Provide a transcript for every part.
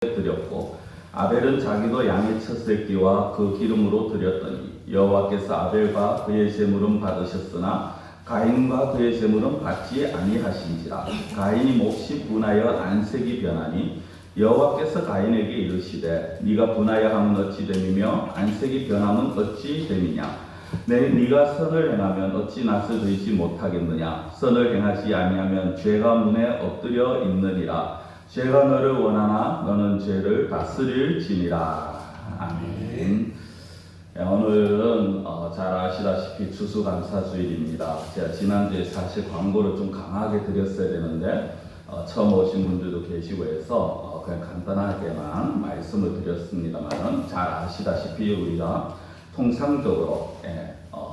드렸고 아벨은 자기도 양의 첫 새끼와 그 기름으로 드렸더니 여호와께서 아벨과 그의 제물은 받으셨으나 가인과 그의 제물은 받지 아니하신지라. 가인이 몹시 분하여 안색이 변하니 여호와께서 가인에게 이르시되 네가 분하여 함은 어찌 됨이며 안색이 변함은 어찌 됨이냐. 네가 선을 행하면 어찌 낯을 들지 못하겠느냐. 선을 행하지 아니하면 죄가 문에 엎드려 있느니라. 죄가 너를 원하나 너는 죄를 다스릴지니라. 아멘. 오늘은 잘 아시다시피 추수감사주일입니다. 제가 지난주에 사실 광고를 좀 강하게 드렸어야 되는데 처음 오신 분들도 계시고 해서 그냥 간단하게만 말씀을 드렸습니다만, 잘 아시다시피 우리가 통상적으로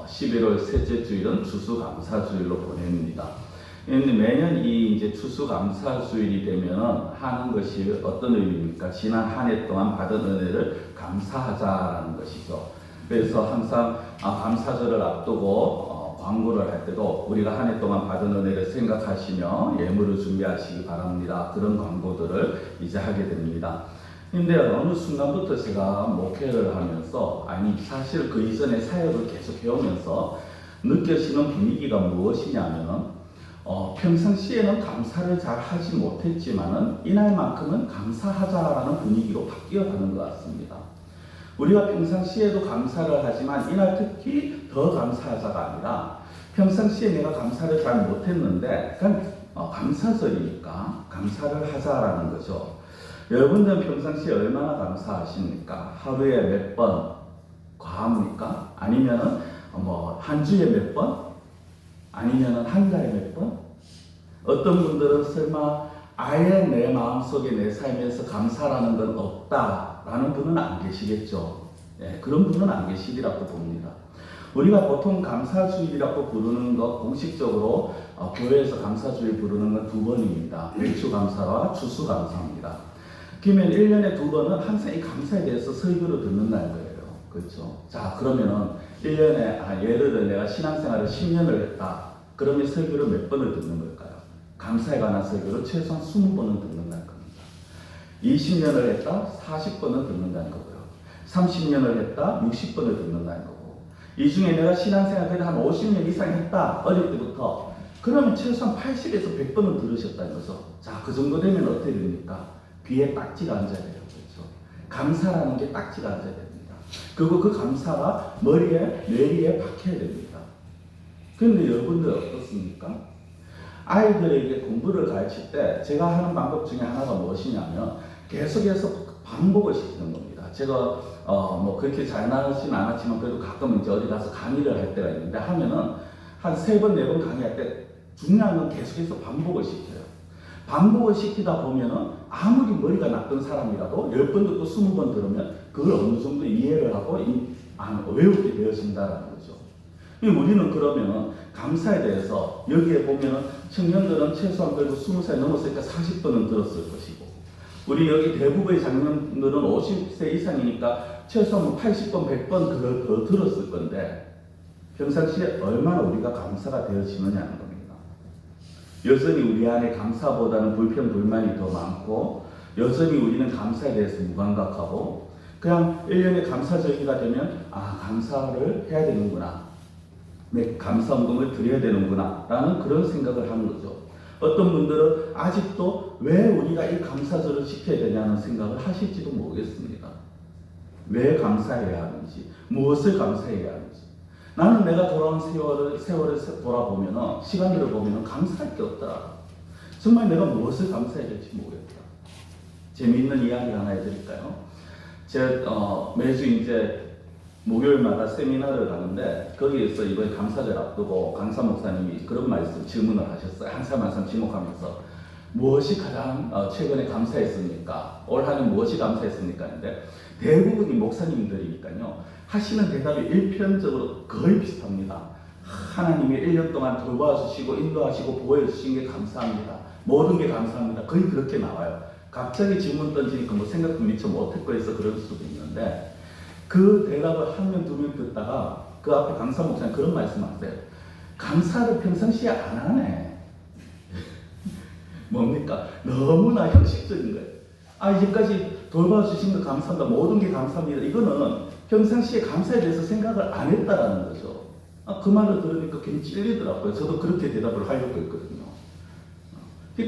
11월 셋째 주일은 추수감사주일로 보냅니다. 매년 이 이제 추수감사주일이 되면 하는 것이 어떤 의미입니까? 지난 한 해 동안 받은 은혜를 감사하자라는 것이죠. 그래서 항상 감사절을 앞두고 광고를 할 때도 우리가 한 해 동안 받은 은혜를 생각하시며 예물을 준비하시기 바랍니다. 그런 광고들을 이제 하게 됩니다. 근데 어느 순간부터 제가 목회를 하면서, 사실 그 이전에 사역을 계속 해오면서 느껴지는 분위기가 무엇이냐면, 평상시에는 감사를 잘 하지 못했지만은 이날만큼은 감사하자라는 분위기로 바뀌어가는 것 같습니다. 우리가 평상시에도 감사를 하지만 이날 특히 더 감사하자가 아니라, 평상시에 내가 감사를 잘 못했는데 그냥 감사절이니까 감사를 하자라는 거죠. 여러분들은 평상시에 얼마나 감사하십니까? 하루에 몇 번 과합니까? 아니면은 한 주에 몇 번? 아니면은 한 달에 몇 번? 어떤 분들은 설마 아예 내 마음속에 내 삶에서 감사라는 건 없다라는 분은 안 계시겠죠. 그런 분은 안 계시리라고 봅니다. 우리가 보통 감사주일이라고 부르는 것, 공식적으로 교회에서 감사주일 부르는 건 두 번입니다. 일추감사와 추수감사입니다. 그러면 1년에 두 번은 항상 이 감사에 대해서 설교를 듣는다는 거예요. 그렇죠? 자, 그러면은 1년에, 예를 들어 내가 신앙생활을 10년을 했다. 그러면 설교를 몇 번을 듣는 걸까요? 감사에 관한 설교를 최소한 20번은 듣는다는 겁니다. 20년을 했다? 40번은 듣는다는 거고요. 30년을 했다? 60번을 듣는다는 거고. 이 중에 내가 신앙생활을 한 50년 이상 했다. 어릴 때부터. 그러면 최소한 80에서 100번은 들으셨다는 거죠. 자, 그 정도 되면 어떻게 됩니까? 귀에 딱지가 앉아야 돼요. 그렇죠? 감사라는 게 딱지가 앉아야 됩니다. 그리고 그 감사가 머리에, 뇌리에 박혀야 됩니다. 그런데 여러분들 어떻습니까? 아이들에게 공부를 가르칠 때 제가 하는 방법 중에 하나가 무엇이냐면 계속해서 반복을 시키는 겁니다. 제가 그렇게 잘 나가진 않았지만 그래도 가끔 이제 어디 가서 강의를 할 때가 있는데, 하면은 한 3번, 4번 강의할 때 중요한 건 계속해서 반복을 시켜요. 반복을 시키다 보면은 아무리 머리가 나쁜 사람이라도 10번 듣고 20번 들으면 그걸 어느 정도 이해를 하고 외우게 되어진다는 거죠. 우리는 그러면 감사에 대해서, 여기에 보면 청년들은 최소한 그래도 20살 넘었으니까 40번은 들었을 것이고, 우리 여기 대부분의 장년들은 50세 이상이니까 최소한 80번, 100번 더 들었을 건데, 평상시에 얼마나 우리가 감사가 되어지느냐는 겁니다. 여전히 우리 안에 감사보다는 불평, 불만이 더 많고, 여전히 우리는 감사에 대해서 무감각하고, 그냥 1년에 감사절기가 되면 감사를 해야 되는구나, 내 감사헌금을 드려야 되는구나 라는 그런 생각을 하는 거죠. 어떤 분들은 아직도 왜 우리가 이 감사절을 지켜야 되냐는 생각을 하실지도 모르겠습니다. 왜 감사해야 하는지, 무엇을 감사해야 하는지. 나는 내가 돌아온 세월을 돌아보면, 시간을 보면 감사할 게 없더라. 정말 내가 무엇을 감사해야 될지 모르겠다. 재미있는 이야기 하나 해드릴까요? 제가 매주 이제 목요일마다 세미나를 가는데, 거기에서 이번에 감사절 앞두고 강사 목사님이 그런 질문을 하셨어요. 한 사람 한 사람 지목하면서 무엇이 가장 최근에 감사했습니까? 올 한 해 무엇이 감사했습니까? 했는데 대부분이 목사님들이니까요, 하시는 대답이 일편적으로 거의 비슷합니다. 하나님이 1년 동안 돌봐주시고 인도하시고 보호해주신 게 감사합니다. 모든 게 감사합니다. 거의 그렇게 나와요. 갑자기 질문 던지니까 생각도 미처 못했고 해서 그럴 수도 있는데, 그 대답을 한 명, 두 명 듣다가 그 앞에 강사 목사님 그런 말씀하세요. 감사를 평상시에 안 하네. 뭡니까? 너무나 형식적인 거예요. 이제까지 돌봐주신 거 감사합니다. 모든 게 감사합니다. 이거는 평상시에 감사에 대해서 생각을 안 했다라는 거죠. 그 말을 들으니까 괜히 찔리더라고요. 저도 그렇게 대답을 하려고 했거든요.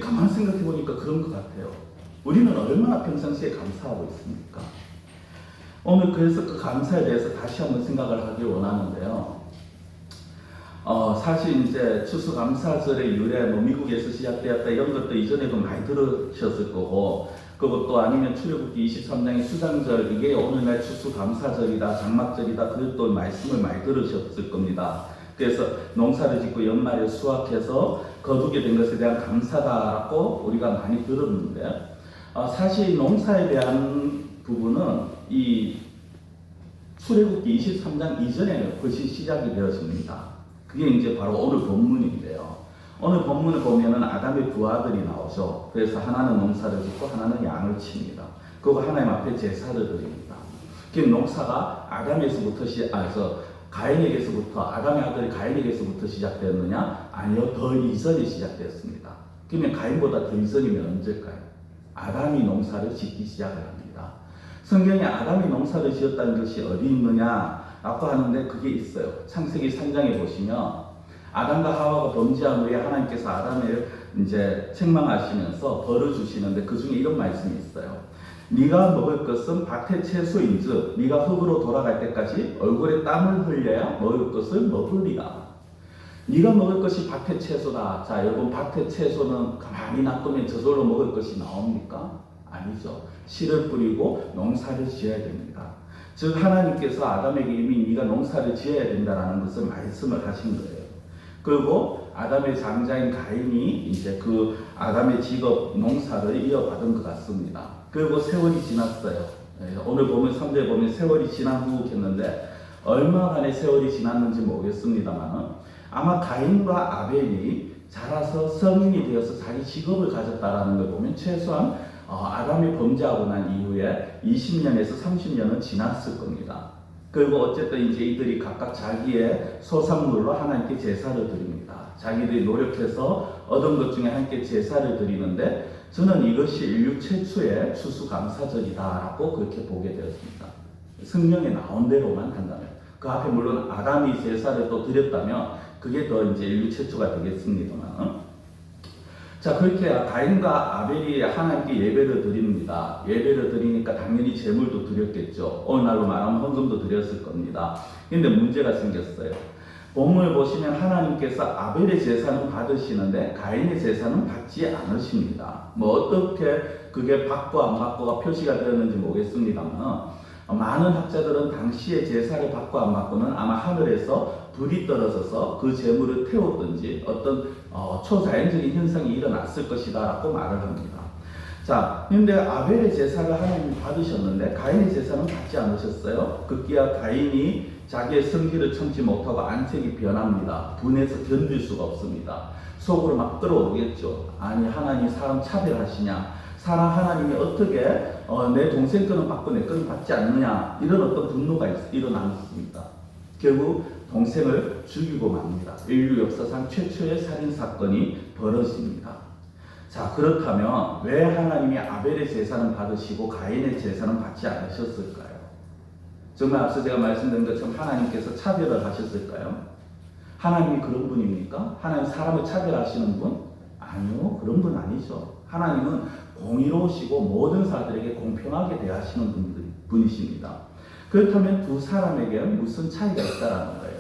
가만히 생각해 보니까 그런 것 같아요. 우리는 얼마나 평상시에 감사하고 있습니까? 오늘 그래서 그 감사에 대해서 다시 한번 생각을 하길 원하는데요. 사실 이제 추수감사절의 유래, 미국에서 시작되었다 이런 것도 이전에도 많이 들으셨을 거고, 그것도 아니면 출애굽기 23장의 수장절, 이게 오늘날 추수감사절이다, 장막절이다, 그것도 말씀을 많이 들으셨을 겁니다. 그래서 농사를 짓고 연말에 수확해서 거두게 된 것에 대한 감사다라고 우리가 많이 들었는데, 사실 농사에 대한 부분은 이 출애굽기 23장 이전에 벌써 시작이 되었습니다. 그게 이제 바로 오늘 본문인데요. 오늘 본문을 보면은 아담의 두 아들이 나오죠. 그래서 하나는 농사를 짓고 하나는 양을 칩니다. 그리고 하나님 앞에 제사를 드립니다. 그 농사가 아담에서부터 가인에게서부터, 아담의 아들이 가인에게서부터 시작되었느냐? 아니요, 더 이전에 시작되었습니다. 그러면 가인보다 더 이전이면 언제일까요? 아담이 농사를 짓기 시작을 합니다. 성경에 아담이 농사를 지었다는 것이 어디 있느냐라고 하는데 그게 있어요. 창세기 3장에 보시면 아담과 하와가 범죄한 후에 하나님께서 아담을 이제 책망하시면서 벌을 주시는데 그 중에 이런 말씀이 있어요. 네가 먹을 것은 밭의 채소인즉 네가 흙으로 돌아갈 때까지 얼굴에 땀을 흘려야 먹을 것을 먹으리라. 네가 먹을 것이 밭의 채소다. 자, 여러분, 밭의 채소는 가만히 놔두면 저절로 먹을 것이 나옵니까? 아니죠. 씨를 뿌리고 농사를 지어야 됩니다. 즉 하나님께서 아담에게 이미 네가 농사를 지어야 된다라는 것을 말씀을 하신 거예요. 그리고 아담의 장자인 가인이 이제 그 아담의 직업 농사를 이어받은 것 같습니다. 그리고 세월이 지났어요. 오늘 보면 3절에 보면 세월이 지난 후 했는데 얼마 만에 세월이 지났는지 모르겠습니다만 아마 가인과 아벨이 자라서 성인이 되어서 자기 직업을 가졌다라는 걸 보면 최소한 아담이 범죄하고 난 이후에 20년에서 30년은 지났을 겁니다. 그리고 어쨌든 이제 이들이 각각 자기의 소산물로 하나님께 제사를 드립니다. 자기들이 노력해서 얻은 것 중에 함께 제사를 드리는데 저는 이것이 인류 최초의 추수감사절이다라고 그렇게 보게 되었습니다. 성경에 나온 대로만 한다면 그 앞에 물론 아담이 제사를 또 드렸다면 그게 더 이제 인류 최초가 되겠습니다만 자, 그렇게 가인과 아벨이 하나님께 예배를 드립니다. 예배를 드리니까 당연히 제물도 드렸겠죠. 오늘날로 말하면 헌금도 드렸을 겁니다. 근데 문제가 생겼어요. 본문을 보시면 하나님께서 아벨의 제사는 받으시는데 가인의 제사는 받지 않으십니다. 뭐 어떻게 그게 받고 안 받고가 표시가 되었는지 모르겠습니다만 많은 학자들은 당시의 제사를 받고 안 받고는 아마 하늘에서 불이 떨어져서 그 제물을 태웠든지 어떤 초자연적인 현상이 일어났을 것이다 라고 말을 합니다. 자, 근데 아벨의 제사를 하나님이 받으셨는데 가인의 제사는 받지 않으셨어요. 급기야 가인이 자기의 성질을 참지 못하고 안색이 변합니다. 분해서 견딜 수가 없습니다. 속으로 막 끓어오르겠죠. 아니 하나님 사람 차별하시냐, 사람 하나님이 어떻게 내 동생 거는 받고 내 거는 받지 않느냐, 이런 어떤 분노가 일어났습니다. 결국 동생을 죽이고 맙니다. 인류 역사상 최초의 살인사건이 벌어집니다. 자, 그렇다면 왜 하나님이 아벨의 제사는 받으시고 가인의 제사는 받지 않으셨을까요? 정말 앞서 제가 말씀드린 것처럼 하나님께서 차별을 하셨을까요? 하나님이 그런 분입니까? 하나님 사람을 차별하시는 분? 아니요, 그런 분 아니죠. 하나님은 공의로우시고 모든 사람들에게 공평하게 대하시는 분이십니다. 그렇다면 두 사람에게 무슨 차이가 있다라는 거예요.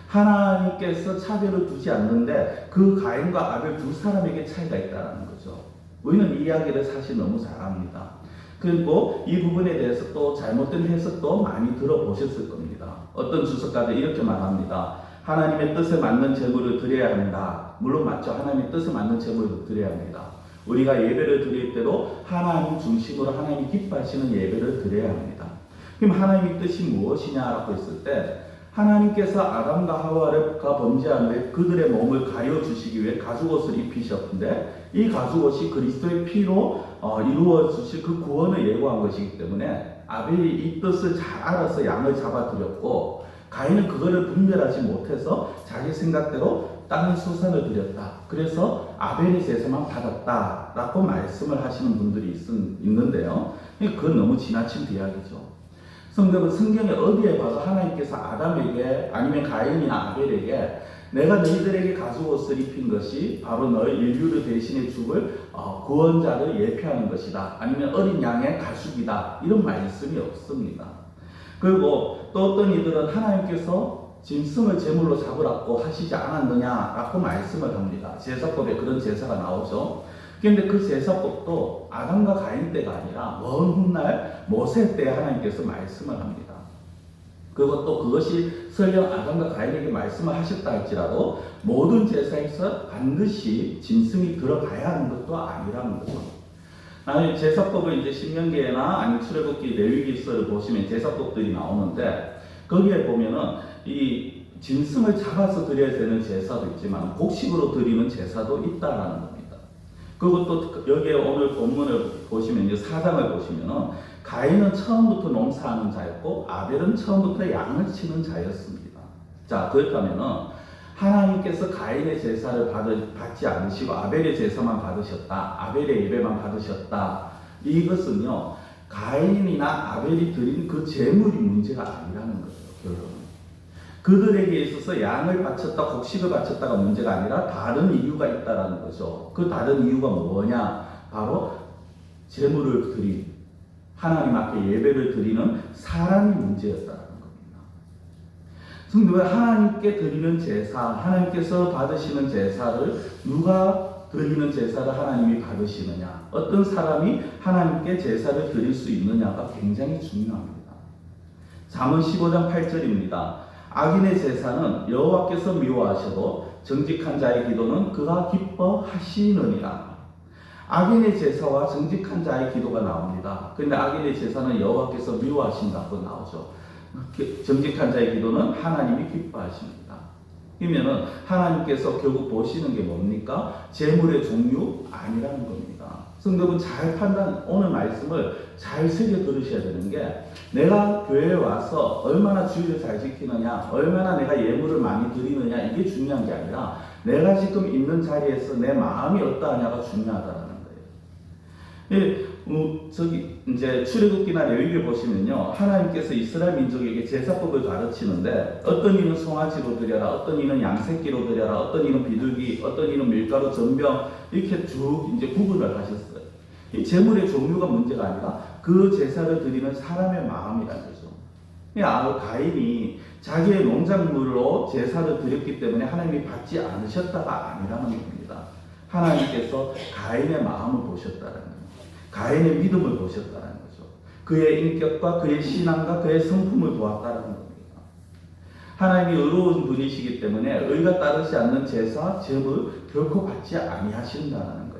하나님께서 차별을 두지 않는데 그 가인과 아벨 두 사람에게 차이가 있다는 거죠. 우리는 이 이야기를 사실 너무 잘합니다. 그리고 이 부분에 대해서 또 잘못된 해석도 많이 들어보셨을 겁니다. 어떤 주석가들 이렇게 말합니다. 하나님의 뜻에 맞는 제물을 드려야 합니다. 물론 맞죠. 하나님의 뜻에 맞는 제물을 드려야 합니다. 우리가 예배를 드릴 때도 하나님 중심으로 하나님이 기뻐하시는 예배를 드려야 합니다. 그럼 하나님의 뜻이 무엇이냐라고 했을 때 하나님께서 아담과 하와가 범죄한 후에 그들의 몸을 가려주시기 위해 가죽옷을 입히셨는데 이 가죽옷이 그리스도의 피로 이루어 주실 그 구원을 예고한 것이기 때문에 아벨이 이 뜻을 잘 알아서 양을 잡아드렸고 가인은 그거를 분별하지 못해서 자기 생각대로 땅의 수산을 드렸다. 그래서 아벨의 제사만 받았다라고 말씀을 하시는 분들이 있는데요. 그건 너무 지나친 비약이죠. 성경은 성경에 어디에 봐도 하나님께서 아담에게 아니면 가인이나 아벨에게 내가 너희들에게 가죽 옷을 입힌 것이 바로 너희 인류를 대신해 죽을 구원자를 예표하는 것이다. 아니면 어린 양의 가죽이다. 이런 말씀이 없습니다. 그리고 또 어떤 이들은 하나님께서 짐승을 제물로 잡으라고 하시지 않았느냐라고 말씀을 합니다. 제사법에 그런 제사가 나오죠. 그런데 그 제사법도 아담과 가인 때가 아니라 먼 훗날 모세 때 하나님께서 말씀을 합니다. 그리고 또 그것이 설령 아담과 가인에게 말씀을 하셨다 할지라도 모든 제사에서 반드시 짐승이 들어가야 하는 것도 아니라는 거죠. 아니 제사법을 이제 신명기나 아니면 출애굽기 레위기서를 보시면 제사법들이 나오는데 거기에 보면은 이 짐승을 잡아서 드려야 되는 제사도 있지만 곡식으로 드리는 제사도 있다라는 겁니다. 그리고 또 여기에 오늘 본문을 보시면 이제 4장을 보시면은 가인은 처음부터 농사하는 자였고 아벨은 처음부터 양을 치는 자였습니다. 자 그렇다면은 하나님께서 가인의 제사를 받지 않으시고 아벨의 제사만 받으셨다. 아벨의 예배만 받으셨다. 이것은요 가인이나 아벨이 드린 그 제물이 문제가 아니라는 거죠. 결론은. 그들에게 있어서 양을 바쳤다, 곡식을 바쳤다가 문제가 아니라 다른 이유가 있다라는 거죠. 그 다른 이유가 뭐냐? 바로 제물을 드린 하나님 앞에 예배를 드리는 사람이 문제였다라는 겁니다. 성도가 하나님께 드리는 제사, 하나님께서 받으시는 제사를 누가 드리는 제사를 하나님이 받으시느냐, 어떤 사람이 하나님께 제사를 드릴 수 있느냐가 굉장히 중요합니다. 잠언 15장 8절입니다. 악인의 제사는 여호와께서 미워하셔도 정직한 자의 기도는 그가 기뻐하시느니라. 악인의 제사와 정직한 자의 기도가 나옵니다. 그런데 악인의 제사는 여호와께서 미워하신다고 나오죠. 정직한 자의 기도는 하나님이 기뻐하십니다. 그러면은 하나님께서 결국 보시는 게 뭡니까? 제물의 종류 아니라는 겁니다. 성도분 잘 오늘 말씀을 잘 새겨 들으셔야 되는 게 내가 교회에 와서 얼마나 주의를 잘 지키느냐, 얼마나 내가 예물을 많이 드리느냐 이게 중요한 게 아니라 내가 지금 있는 자리에서 내 마음이 어떠하냐가 중요하다는 거예요. 저기 이제 출애굽기나 레위기를 보시면요 하나님께서 이스라엘 민족에게 제사법을 가르치는데 어떤 이는 송아지로 드려라, 어떤 이는 양새끼로 드려라, 어떤 이는 비둘기, 어떤 이는 밀가루 전병 이렇게 쭉 이제 구분을 하셨어요. 이 제물의 종류가 문제가 아니라 그 제사를 드리는 사람의 마음이라는 거죠. 가인이 자기의 농작물로 제사를 드렸기 때문에 하나님이 받지 않으셨다가 아니라는 겁니다. 하나님께서 가인의 마음을 보셨다는 거예요. 가인의 믿음을 보셨다는 거죠. 그의 인격과 그의 신앙과 그의 성품을 보았다는 겁니다. 하나님이 의로운 분이시기 때문에 의가 따르지 않는 제사, 제물 결코 받지 아니하신다는 거예요.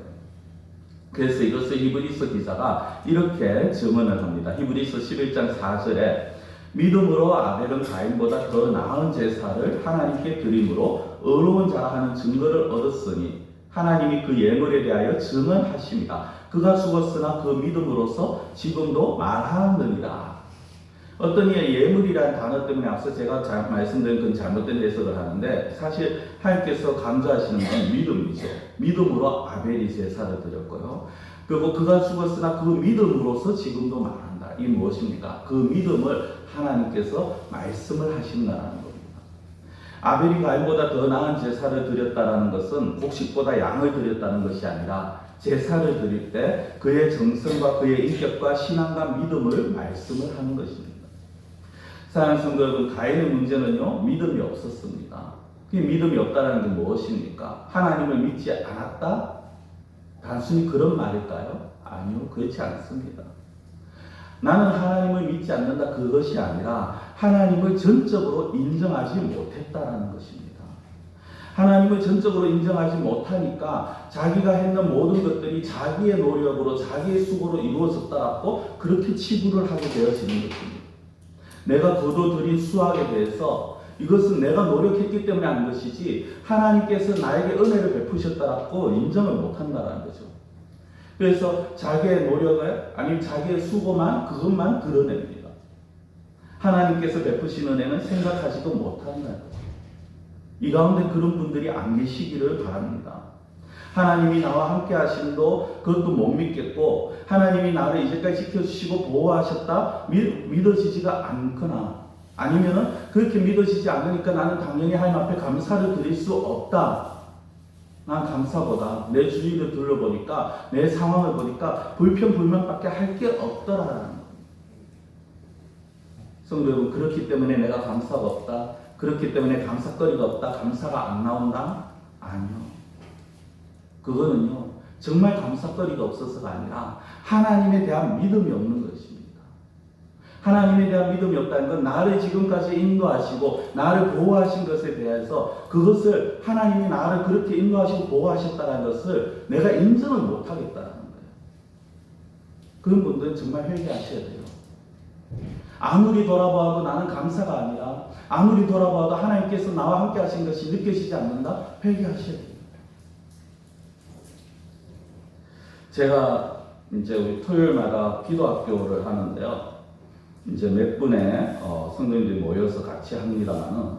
그래서 이것을 히브리서 기자가 이렇게 증언을 합니다. 히브리서 11장 4절에 믿음으로 아벨은 가인보다 더 나은 제사를 하나님께 드림으로 의로운 자라 하는 증거를 얻었으니 하나님이 그 예물에 대하여 증언하십니다. 그가 죽었으나 그 믿음으로서 지금도 말하느니라. 어떤 이의 예물이라는 단어 때문에 앞서 제가 말씀드린 건 잘못된 해석을 하는데 사실 하나님께서 강조하시는 건 믿음이죠. 믿음으로 아벨이 제사를 드렸고요. 그리고 그가 죽었으나 그 믿음으로서 지금도 말한다. 이게 무엇입니까? 그 믿음을 하나님께서 말씀을 하신다는 겁니다. 아벨이 가인보다 더 나은 제사를 드렸다는 것은 곡식보다 양을 드렸다는 것이 아니라 제사를 드릴 때 그의 정성과 그의 인격과 신앙과 믿음을 말씀을 하는 것입니다. 사랑하는 성도 여러분, 가인의 문제는요 믿음이 없었습니다. 그 믿음이 없다는 게 무엇입니까? 하나님을 믿지 않았다? 단순히 그런 말일까요? 아니요, 그렇지 않습니다. 나는 하나님을 믿지 않는다 그것이 아니라 하나님을 전적으로 인정하지 못했다라는 것입니다. 하나님을 전적으로 인정하지 못하니까 자기가 했는 모든 것들이 자기의 노력으로 자기의 수고로 이루어졌다라고 그렇게 치부를 하게 되어지는 것입니다. 내가 거둬들인 수학에 대해서 이것은 내가 노력했기 때문에 한 것이지 하나님께서 나에게 은혜를 베푸셨다라고 인정을 못한다는 거죠. 그래서 자기의 노력을 아니면 자기의 수고만 그것만 드러냅니다. 하나님께서 베푸신 은혜는 생각하지도 못한다는 거죠. 이 가운데 그런 분들이 안 계시기를 바랍니다. 하나님이 나와 함께 하심도 그것도 못 믿겠고, 하나님이 나를 이제까지 지켜주시고 보호하셨다 믿어지지가 않거나, 아니면은 그렇게 믿어지지 않으니까 나는 당연히 하나님 앞에 감사를 드릴 수 없다. 난 감사보다 내 주위를 둘러보니까, 내 상황을 보니까 불평불만밖에 할 게 없더라라는 거예요. 성도 여러분, 그렇기 때문에 내가 감사가 없다, 그렇기 때문에 감사거리가 없다, 감사가 안 나온다? 아니요. 그거는요, 정말 감사거리가 없어서가 아니라 하나님에 대한 믿음이 없는 것입니다. 하나님에 대한 믿음이 없다는 건 나를 지금까지 인도하시고 나를 보호하신 것에 대해서, 그것을 하나님이 나를 그렇게 인도하시고 보호하셨다는 것을 내가 인정을 못하겠다는 거예요. 그런 분들은 정말 회개하셔야 돼요. 아무리 돌아봐도 나는 감사가 아니라, 아무리 돌아봐도 하나님께서 나와 함께 하신 것이 느껴지지 않는다? 회개하셔야 돼요. 제가 이제 우리 토요일마다 기도학교를 하는데요. 이제 몇 분의 성도님들이 모여서 같이 합니다만은,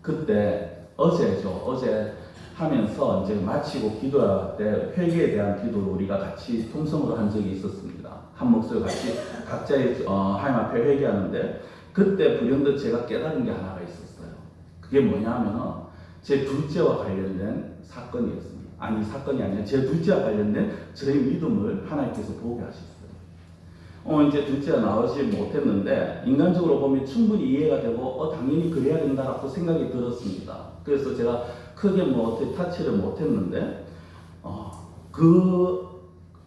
그때 어제 하면서 이제 마치고 기도할 때 회개에 대한 기도를 우리가 같이 통성으로 한 적이 있었습니다. 한 목소리 같이 각자의 하나님 앞에 회개하는데, 그때 불현듯 제가 깨달은 게 하나가 있었어요. 그게 뭐냐면은 제 둘째와 관련된 사건이었습니다. 아니, 사건이 아니라 제 둘째와 관련된 저의 믿음을 하나님께서 보게 하셨어요. 이제 둘째가 나오지 못했는데, 인간적으로 보면 충분히 이해가 되고, 당연히 그래야 된다라고 생각이 들었습니다. 그래서 제가 크게 어떻게 타치를 못했는데, 그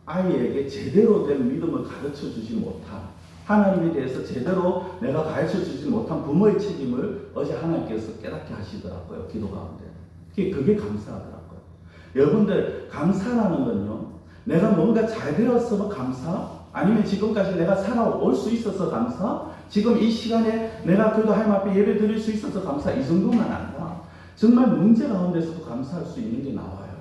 아이에게 제대로 된 믿음을 가르쳐 주지 못한, 하나님에 대해서 제대로 내가 가르쳐 주지 못한 부모의 책임을 어제 하나님께서 깨닫게 하시더라고요. 기도 가운데. 그게 감사하더라고요. 여러분들, 감사라는 건요, 내가 뭔가 잘 되었어 감사? 아니면 지금까지 내가 살아올 수 있어서 감사? 지금 이 시간에 내가 그래도 하나님 앞에 예배 드릴 수 있어서 감사? 이 정도만 아니라 정말 문제 가운데서도 감사할 수 있는 게 나와요.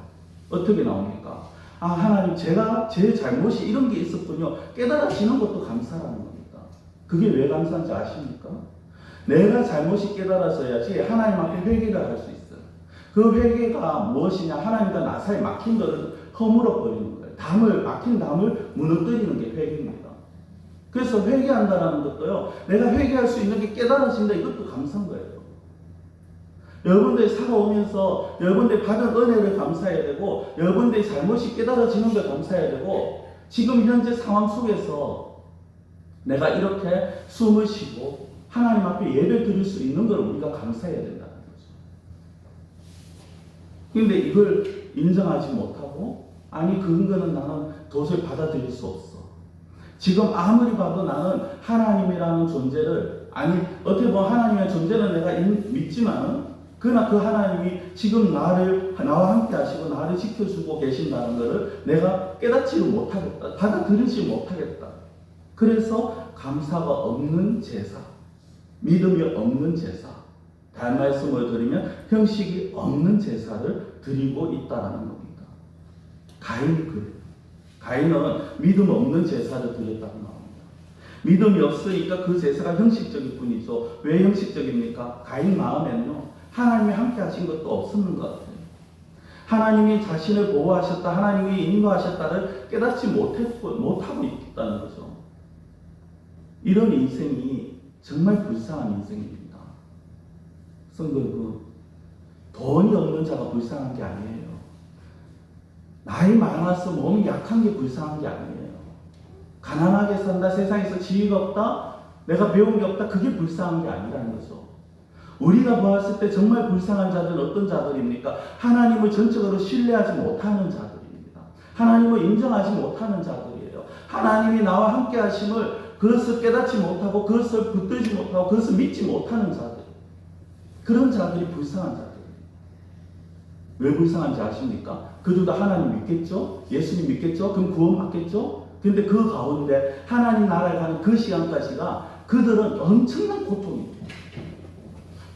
어떻게 나옵니까? 하나님, 제가 제 잘못이 이런 게 있었군요. 깨달아지는 것도 감사라는 겁니다. 그게 왜 감사한지 아십니까? 내가 잘못이 깨달아져야지 하나님 앞에 회개를 할 수 있어요. 그 회개가 무엇이냐? 하나님과 나 사이에 막힌 것을 허물어 버리는 거예요. 막힌 담을 무너뜨리는 게 회개입니다. 그래서 회개한다는 것도요, 내가 회개할 수 있는 게 깨달아진다, 이것도 감사한 거예요. 여러분들이 살아오면서 여러분들이 받은 은혜를 감사해야 되고, 여러분들이 잘못이 깨달아지는 걸 감사해야 되고, 지금 현재 상황 속에서 내가 이렇게 숨을 쉬고 하나님 앞에 예배 드릴 수 있는 걸 우리가 감사해야 된다는 거죠. 그런데 이걸 인정하지 못하고, 아니, 그거는 나는 도저히 받아들일 수 없어. 지금 아무리 봐도 나는 하나님이라는 존재를, 아니, 어떻게 보면 하나님의 존재는 내가 믿지만은, 그러나 그 하나님이 지금 나와 함께 하시고 나를 지켜주고 계신다는 것을 내가 깨닫지를 못하겠다. 받아들이지 못하겠다. 그래서 감사가 없는 제사, 믿음이 없는 제사, 다른 말씀을 드리면 형식이 없는 제사를 드리고 있다는 겁니다. 가인이 그래요. 가인은 믿음 없는 제사를 드렸다고 나옵니다. 믿음이 없으니까 그 제사가 형식적일 뿐이죠. 왜 형식적입니까? 가인 마음에는요, 하나님이 함께 하신 것도 없었는 것 같아요. 하나님이 자신을 보호하셨다, 하나님이 인도하셨다를 깨닫지 못하고 있다는 거죠. 이런 인생이 정말 불쌍한 인생입니다. 성도 여러분, 돈이 없는 자가 불쌍한 게 아니에요. 나이 많아서 몸이 약한 게 불쌍한 게 아니에요. 가난하게 산다, 세상에서 지위가 없다, 내가 배운 게 없다, 그게 불쌍한 게 아니라는 거죠. 우리가 보았을 때 정말 불쌍한 자들은 어떤 자들입니까? 하나님을 전적으로 신뢰하지 못하는 자들입니다. 하나님을 인정하지 못하는 자들이에요. 하나님이 나와 함께 하심을 그것을 깨닫지 못하고, 그것을 붙들지 못하고, 그것을 믿지 못하는 자들. 그런 자들이 불쌍한 자들이에요. 왜 불쌍한지 아십니까? 그들도 하나님 믿겠죠? 예수님 믿겠죠? 그럼 구원 받겠죠? 근데 그 가운데 하나님 나라에 가는 그 시간까지가 그들은 엄청난 고통이에요.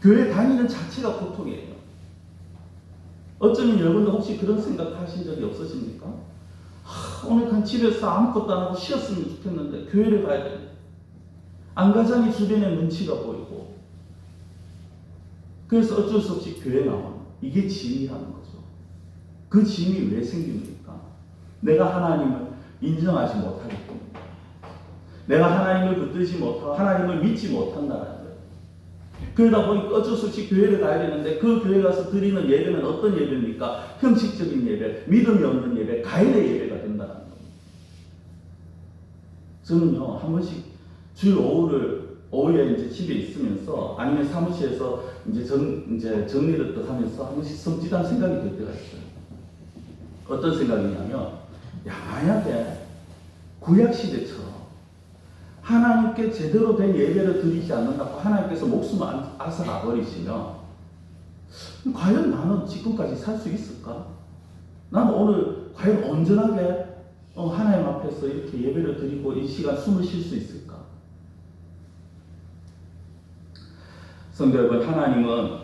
교회 다니는 자체가 고통이에요. 어쩌면 여러분들 혹시 그런 생각 하신 적이 없으십니까? 오늘 그냥 집에서 아무것도 안 하고 쉬었으면 좋겠는데 교회를 가야 돼. 안 가자니 주변에 눈치가 보이고. 그래서 어쩔 수 없이 교회 나오는, 이게 진리라는 거죠. 그 짐이 왜 생깁니까? 내가 하나님을 인정하지 못하기 때문에. 내가 하나님을 붙들지 못하고 하나님을 믿지 못한다는 거예요. 그러다 보니 어쩔 수 없이 교회를 가야 되는데 그 교회 가서 드리는 예배는 어떤 예배입니까? 형식적인 예배, 믿음이 없는 예배, 가인의 예배가 된다는 거예요. 저는요, 한 번씩 주일 오후에 이제 집에 있으면서 아니면 사무실에서 이제 정리를 또 하면서 한 번씩 섬찟한 생각이 들 때가 있어요. 어떤 생각이냐면, 만약에 구약시대처럼 하나님께 제대로 된 예배를 드리지 않는다고 하나님께서 목숨을 앗아가버리시면 과연 나는 지금까지 살 수 있을까? 나는 오늘 과연 온전하게 하나님 앞에서 이렇게 예배를 드리고 이 시간 숨을 쉴 수 있을까? 성도 여러분, 하나님은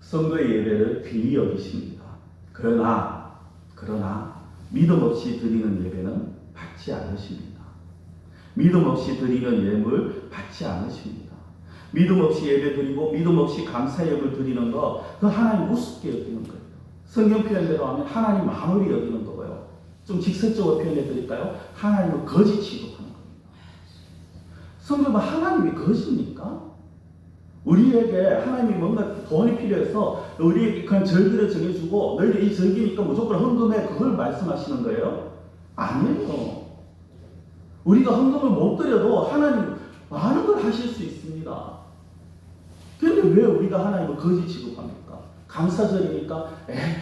성도의 예배를 귀히 여기십니다. 그러나 믿음 없이 드리는 예배는 받지 않으십니다. 믿음 없이 드리는 예물 받지 않으십니다. 믿음 없이 예배 드리고 믿음 없이 감사 예물 드리는 거, 그 하나님 우습게 여기는 거예요. 성경 표현대로 하면 하나님 만홀히 여기는 거고요. 좀 직설적으로 표현해 드릴까요? 하나님을 거지 취급하는 겁니다. 성도가 하나님이 거지입니까? 우리에게 하나님이 뭔가 돈이 필요해서 우리에게 그냥 절기를 정해주고 너희들 이 절기니까 무조건 헌금해, 그걸 말씀하시는 거예요? 아니에요. 우리가 헌금을 못 드려도 하나님 많은 걸 하실 수 있습니다. 그런데 왜 우리가 하나님을 거지 취급합니까? 감사절이니까,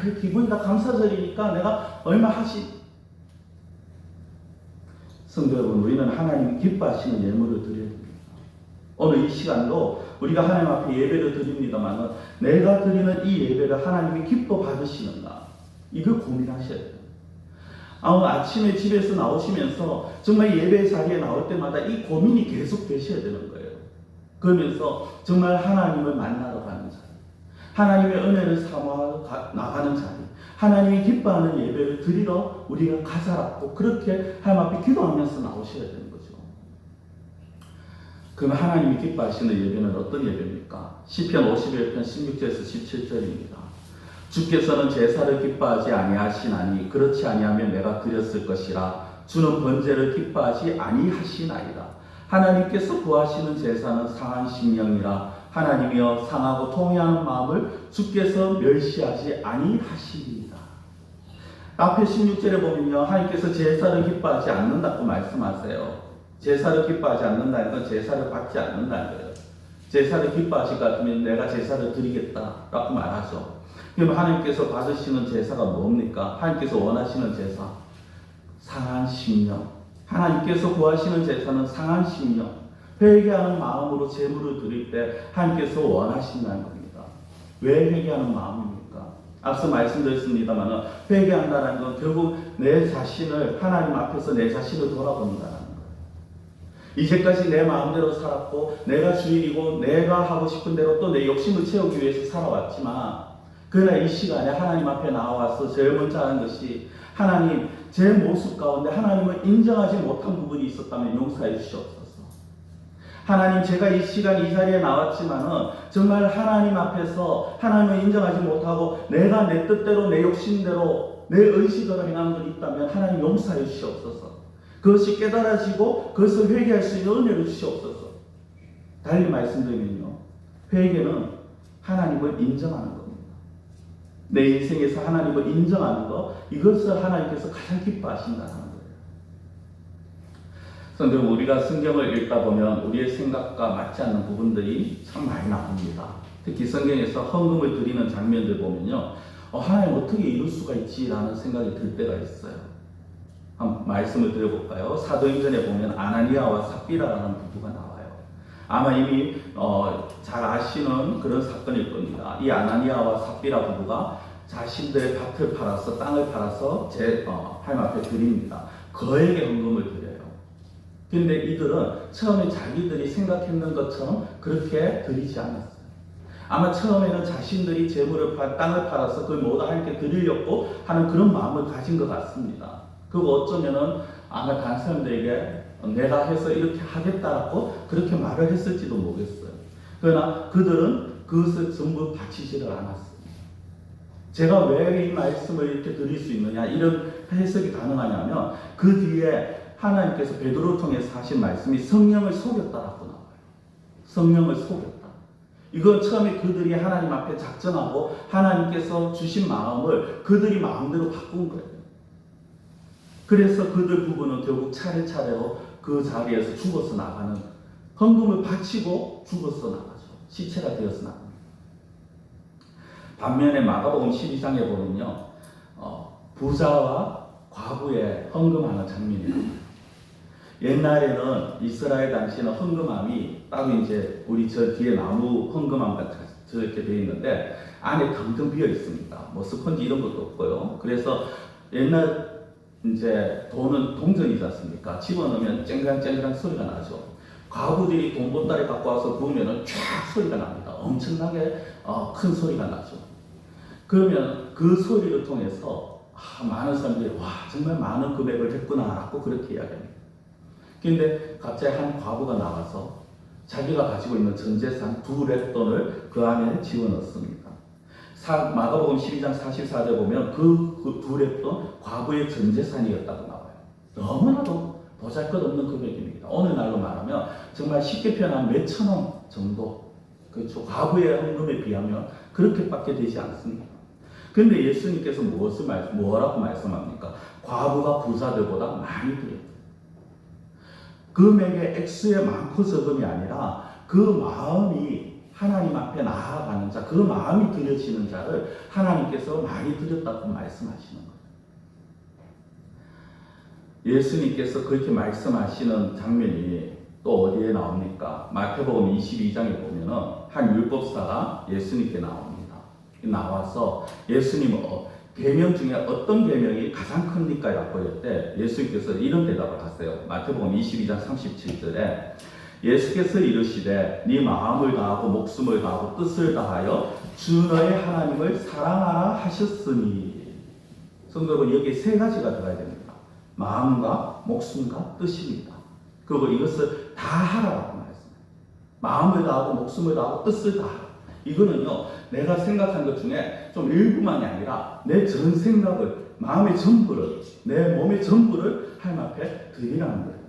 그 기분이다, 감사절이니까 내가 얼마 성도 여러분, 우리는 하나님 기뻐하시는 예물을 드려야 됩니다. 오늘 이 시간도 우리가 하나님 앞에 예배를 드립니다만 내가 드리는 이 예배를 하나님이 기뻐 받으시는가, 이걸 고민하셔야 돼요. 오늘 아침에 집에서 나오시면서 정말 예배 자리에 나올 때마다 이 고민이 계속 되셔야 되는 거예요. 그러면서 정말 하나님을 만나러 가는 자리, 하나님의 은혜를 사모하러 나가는 자리, 하나님이 기뻐하는 예배를 드리러 우리가 가자라고 그렇게 하나님 앞에 기도하면서 나오셔야 되는 거죠. 그럼 하나님이 기뻐하시는 예배는 어떤 예배입니까? 시편 51편 16절에서 17절입니다. 주께서는 제사를 기뻐하지 아니하시나니 그렇지 아니하면 내가 드렸을 것이라. 주는 번제를 기뻐하지 아니하시나이다. 하나님께서 구하시는 제사는 상한 심령이라. 하나님이여 상하고 통회하는 마음을 주께서 멸시하지 아니하시리이다. 앞에 16절에 보면요, 하나님께서 제사를 기뻐하지 않는다고 말씀하세요. 제사를 기뻐하지 않는다는 건 제사를 받지 않는다는 거예요. 제사를 기뻐하실 것 같으면 내가 제사를 드리겠다라고 말하죠. 그럼 하나님께서 받으시는 제사가 뭡니까? 하나님께서 원하시는 제사, 상한 심령. 하나님께서 구하시는 제사는 상한 심령, 회개하는 마음으로 제물을 드릴 때 하나님께서 원하신다는 겁니다. 왜 회개하는 마음입니까? 앞서 말씀드렸습니다만 회개한다는 건 결국 내 자신을, 하나님 앞에서 내 자신을 돌아본다는 거예요. 이제까지 내 마음대로 살았고 내가 주인이고 내가 하고 싶은 대로 또 내 욕심을 채우기 위해서 살아왔지만, 그러나 이 시간에 하나님 앞에 나와서 제일 먼저 하는 것이, 하나님, 제 모습 가운데 하나님을 인정하지 못한 부분이 있었다면 용서해 주시옵소서. 하나님, 제가 이 시간 이 자리에 나왔지만은 정말 하나님 앞에서 하나님을 인정하지 못하고 내가 내 뜻대로 내 욕심대로 내 의식으로 행한 것 있다면 하나님 용서해 주시옵소서. 그것이 깨달아지고 그것을 회개할 수 있는 은혜를 주시옵소서. 달리 말씀드리면요, 회개는 하나님을 인정하는 겁니다. 내 인생에서 하나님을 인정하는 것, 이것을 하나님께서 가장 기뻐하신다는 거예요. 그런데 우리가 성경을 읽다 보면 우리의 생각과 맞지 않는 부분들이 참 많이 나옵니다. 특히 성경에서 헌금을 드리는 장면들 보면요, 하나님 어떻게 이룰 수가 있지라는 생각이 들 때가 있어요. 한번 말씀을 드려볼까요? 사도행전에 보면 아나니아와 삽비라라는 부부가 나와요. 아마 이미 잘 아시는 그런 사건일 겁니다. 이 아나니아와 삽비라 부부가 자신들의 밭을 팔아서, 땅을 팔아서 하나님 앞에 드립니다. 거액의 헌금을 드려요. 그런데 이들은 처음에 자기들이 생각했는 것처럼 그렇게 드리지 않았어요. 아마 처음에는 자신들이 재물을 땅을 팔아서 그걸 모두 하나님께 드리려고 하는 그런 마음을 가진 것 같습니다. 그리고 어쩌면은 아마 다른 사람들에게 내가 해서 이렇게 하겠다라고 그렇게 말을 했을지도 모르겠어요. 그러나 그들은 그것을 전부 바치지를 않았어요. 제가 왜 이 말씀을 이렇게 드릴 수 있느냐, 이런 해석이 가능하냐면 그 뒤에 하나님께서 베드로를 통해서 하신 말씀이 성령을 속였다라고 나와요. 성령을 속였다. 이건 처음에 그들이 하나님 앞에 작정하고 하나님께서 주신 마음을 그들이 마음대로 바꾼 거예요. 그래서 그들 부부는 결국 차례차례로 그 자리에서 죽어서 나가는, 헌금을 바치고 죽어서 나가죠. 시체가 되어서 나갑니다. 반면에 마가복음 12장에 보면요, 부자와 과부의 헌금하는 장면이 나옵니다. 옛날에는 이스라엘 당시에는 헌금함이 따로 이제 우리 저 뒤에 나무 헌금함 같이 저렇게 되어 있는데 안에 텅텅 비어 있습니다. 뭐 스펀지 이런 것도 없고요. 그래서 옛날 이제 돈은 동전이지 않습니까? 집어넣으면 쨍그랑쨍그랑 소리가 나죠. 과부들이 돈 보따리 갖고 와서 부으면은 쫙 소리가 납니다. 엄청나게 큰 소리가 나죠. 그러면 그 소리를 통해서 많은 사람들이 와, 정말 많은 금액을 했구나라고 그렇게 이야기합니다. 근데 갑자기 한 과부가 나와서 자기가 가지고 있는 전 재산 2렙돈을 그 안에 집어넣습니다. 마가복음 12장 44절 보면 그 2렙돈 과부의 전 재산이었다고 나와요. 너무나도 보잘것없는 금액입니다. 오늘날로 말하면 정말 쉽게 표현하면 몇천 원 정도, 그렇죠. 과부의 헌금에 비하면 그렇게밖에 되지 않습니다. 그런데 예수님께서 뭐라고 말씀합니까? 과부가 부자들보다 많이 드렸다. 금액의 액수의 많고 적음이 아니라 그 마음이 하나님 앞에 나아가는 자, 그 마음이 드려지는 자를 하나님께서 많이 드렸다고 말씀하시는 거예요. 예수님께서 그렇게 말씀하시는 장면이 또 어디에 나옵니까? 마태복음 22장에 보면은 한 율법사가 예수님께 나옵니다. 나와서 예수님은 계명 중에 어떤 계명이 가장 큽니까? 라고 할 때 예수님께서 이런 대답을 하세요. 마태복음 22장 37절에 예수께서 이르시되 네 마음을 다하고 목숨을 다하고 뜻을 다하여 주 너의 하나님을 사랑하라 하셨으니. 성도 여러분, 여기에 세 가지가 들어가야 됩니다. 마음과 목숨과 뜻입니다. 그리고 이것을 다 하라고 말씀해요. 마음을 다하고 목숨을 다하고 뜻을 다하라. 이거는요, 내가 생각한 것 중에 좀 일부만이 아니라 내 전 생각을, 마음의 전부를, 내 몸의 전부를 하나님 앞에 드리라는 거예요.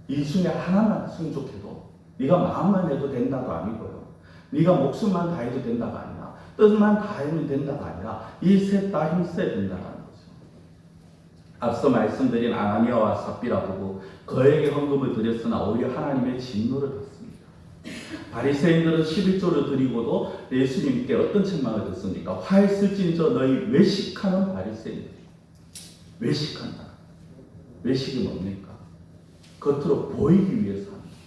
이 중에 하나만 충족해도, 네가 마음만 해도 된다가 아니고요, 네가 목숨만 다해도 된다가 아니라, 뜻만 다하면 된다가 아니라 이 셋 다 힘써야 된다는 거죠. 앞서 말씀드린 아나니아와 삽비라 부부, 그에게 헌금을 드렸으나 오히려 하나님의 진노를 받습니다. 바리새인들은 11조를 드리고도 예수님께 어떤 책망을 듣습니까? 화 있을지니 저 너희 외식하는 바리새인들. 외식한다. 외식이 뭡니까? 겉으로 보이기 위해서 합니다.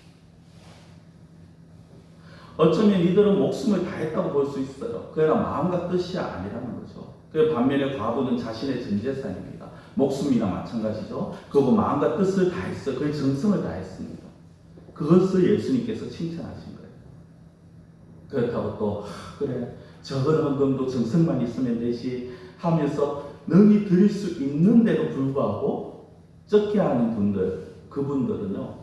어쩌면 이들은 목숨을 다했다고 볼 수 있어요. 그러나 마음과 뜻이 아니라는 거죠. 그 반면에 과부는 자신의 전 재산입니다. 목숨이나 마찬가지죠. 그리고 마음과 뜻을 다했어요. 그 정성을 다했습니다. 그것을 예수님께서 칭찬하신 거예요. 그렇다고 또 그래, 적은 헌금도 정성만 있으면 되지 하면서 능히 드릴 수 있는데도 불구하고 적게 하는 분들, 그분들은요,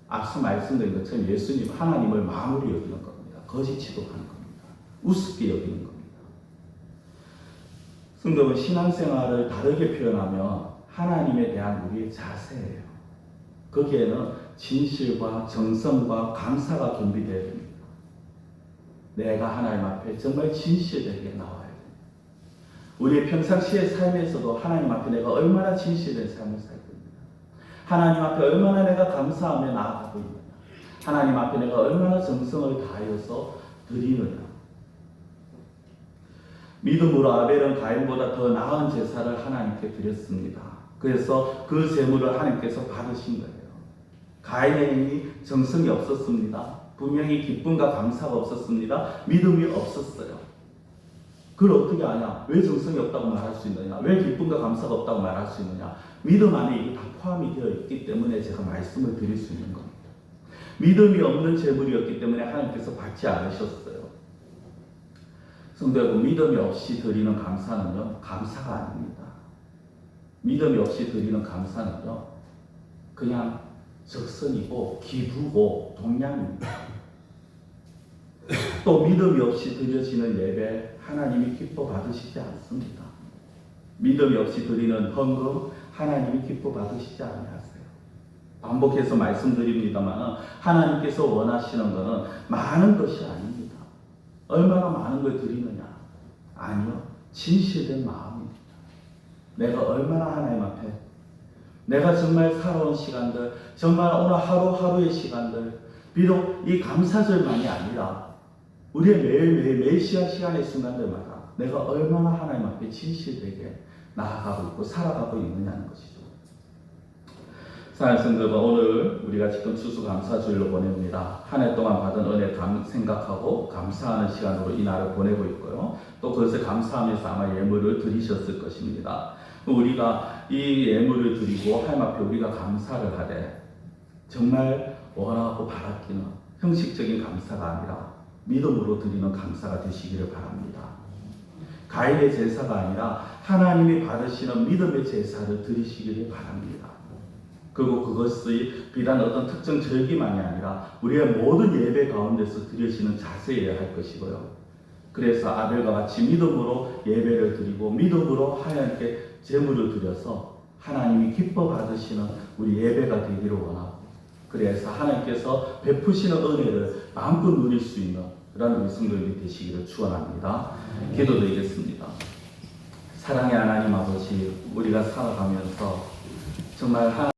앞서 말씀드린 것처럼 예수님, 하나님을 마무리 여기는 겁니다. 거짓 취급하는 겁니다. 우습게 여기는 겁니다. 성도는 신앙생활을 다르게 표현하면 하나님에 대한 우리의 자세예요. 거기에는 진실과 정성과 감사가 겸비되어야 됩니다. 내가 하나님 앞에 정말 진실되게 나와야 됩니다. 우리의 평상시의 삶에서도 하나님 앞에 내가 얼마나 진실된 삶을 살고 있느냐, 하나님 앞에 얼마나 내가 감사하며 나아가고 있느냐, 하나님 앞에 내가 얼마나 정성을 다하여서 드리느냐. 믿음으로 아벨은 가인보다 더 나은 제사를 하나님께 드렸습니다. 그래서 그 제물을 하나님께서 받으신 거예요. 가인의 행위 정성이 없었습니다. 분명히 기쁨과 감사가 없었습니다. 믿음이 없었어요. 그걸 어떻게 아냐? 왜 정성이 없다고 말할 수 있느냐? 왜 기쁨과 감사가 없다고 말할 수 있느냐? 믿음 안에 이게 다 포함이 되어 있기 때문에 제가 말씀을 드릴 수 있는 겁니다. 믿음이 없는 제물이었기 때문에 하나님께서 받지 않으셨어요. 성도 여러분, 믿음이 없이 드리는 감사는요, 감사가 아닙니다. 믿음이 없이 드리는 감사는요, 그냥 적선이고 기부고 동양입니다. 또 믿음이 없이 드려지는 예배 하나님이 기뻐 받으시지 않습니다. 믿음이 없이 드리는 헌금 하나님이 기뻐 받으시지 않으세요. 반복해서 말씀드립니다만 하나님께서 원하시는 것은 많은 것이 아닙니다. 얼마나 많은 걸 드리느냐? 아니요. 진실된 마음입니다. 내가 얼마나 하나님 앞에 내가 정말 살아온 시간들, 정말 오늘 하루하루의 시간들, 비록 이 감사절만이 아니라 우리의 매일 시간의 순간들마다 내가 얼마나 하나님 앞에 진실되게 나아가고 있고 살아가고 있느냐는 것이죠. 사랑하는 성도들, 오늘 우리가 지금 추수감사주일로 보냅니다. 한 해 동안 받은 은혜 생각하고 감사하는 시간으로 이 날을 보내고 있고요. 또 그것을 감사하면서 아마 예물을 드리셨을 것입니다. 우리가 이 예물을 드리고 하나님 앞에 우리가 감사를 하되 정말 원하고 바라기는 형식적인 감사가 아니라 믿음으로 드리는 감사가 되시기를 바랍니다. 가인의 제사가 아니라 하나님이 받으시는 믿음의 제사를 드리시기를 바랍니다. 그리고 그것이 비단 어떤 특정 절기만이 아니라 우리의 모든 예배 가운데서 드려지는 자세여야 할 것이고요. 그래서 아벨과 같이 믿음으로 예배를 드리고 믿음으로 하나님께 제물을 드려서 하나님이 기뻐 받으시는 우리 예배가 되기를 원하고, 그래서 하나님께서 베푸시는 은혜를 마음껏 누릴 수 있는 그런 우리 성도들이 되시기를 축원합니다. 기도드리겠습니다. 사랑의 하나님 아버지, 우리가 살아가면서 정말